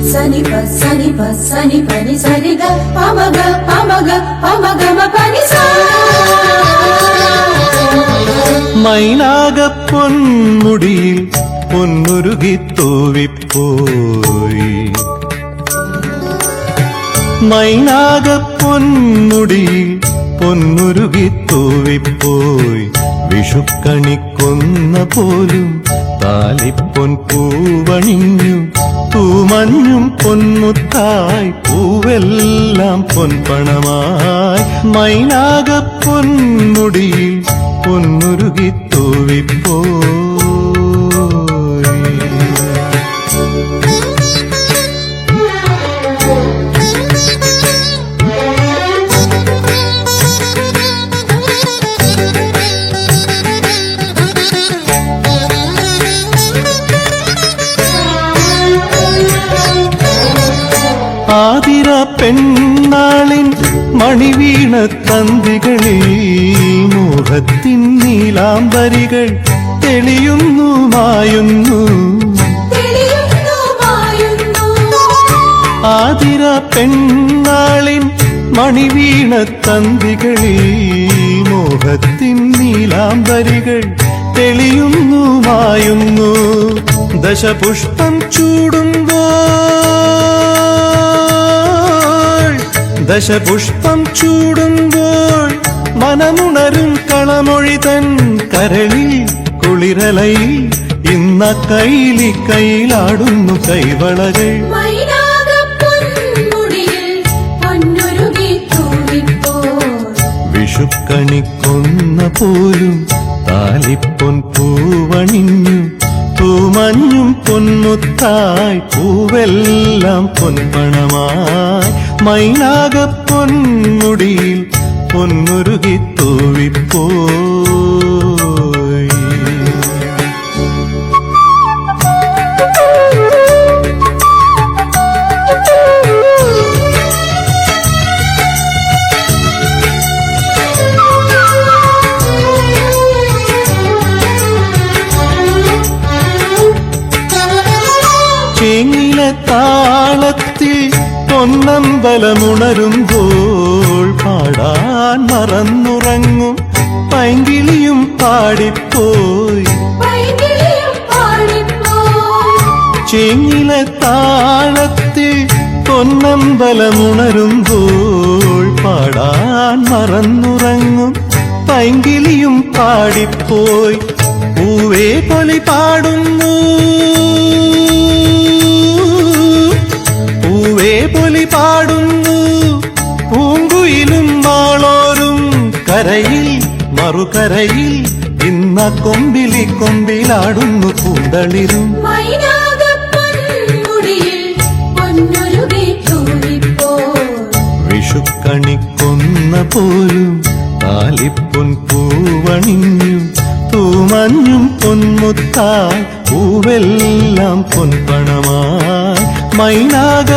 Sani pa sani pa sani pa ni sani ga pamaga pamaga pamaga ma pani sa Mainaka പൊന്മുടിയിൽ പൊന്നുരുകി തൂവിപ്പോയി Mainaka പൊന്മുടിയിൽ പൊന്നുരുകി തൂവിപ്പോയി വിഷുക്കണിക്കൊന്ന പോലും താലിപ്പൊൻ പൂവണിഞ്ഞു തൂമഞ്ഞും പൊന്മുത്തായി പൂവെല്ലാം പൊൻപണമായി മൈനാക പൊന്മുടിയിൽ പൊന്നുരുകി തൂവിപ്പോയി ആതിര പെണ്ണാളിൻ മണിവീണ തന്തികളിൽ മോഹത്തിൻ നീലാംബരികൾ തെളിയുന്നു മായുന്നു ആതിര പെണ്ണാളിൻ മണിവീണ തന്തികളിൽ മോഹത്തിൻ നീലാംബരികൾ തെളിയുന്നു മായുന്നു ദശപുഷ്പം ദശപുഷ്പം ചൂടുമ്പോൾ മനമുണരും കളമൊഴി തൻ കരളിൽ കുളിരലയിൽ ഇന്ന കൈലി കൈലാടുന്നു കൈവളകൾ വിഷുക്കണിക്കൊന്ന പോലും താലിപ്പൊൻ പൂവണിഞ്ഞു തൂമഞ്ഞും പൊന്മുത്തായി പൂവെല്ലാം പൊൻപണമായി മൈനാക പൊന്മുടിയിൽ പൊന്നുരുകി തൂവിപ്പോയി ചേങ്ങിലെ താളത്തിൽ പൊന്നമ്പലമുണരുമ്പോൾ പാടാൻ മറന്നുറങ്ങും പൈങ്കിളിയും പാടിപ്പോയി ചേങ്ങിലെ താളത്തിൽ പൊന്നമ്പലമുണരുമ്പോൾ പാടാൻ മറന്നുറങ്ങും പൈങ്കിളിയും പാടിപ്പോയി പൂവേ പൊലി പാടുന്നു പൊലി പാടുന്നു പൂങ്കുയിലും മാളോരും കരയിൽ മറുകരയിൽ ഇന്ന കൊമ്പിലി കൊമ്പിലാടുന്നു പൂന്തളിരും വിഷുക്കണിക്കൊന്ന പോലും താലിപ്പൊൻ പൂവണിഞ്ഞു തൂമഞ്ഞും പൊന്മുത്തായി പൂവെല്ലാം പൊൻപണമായി മൈനാക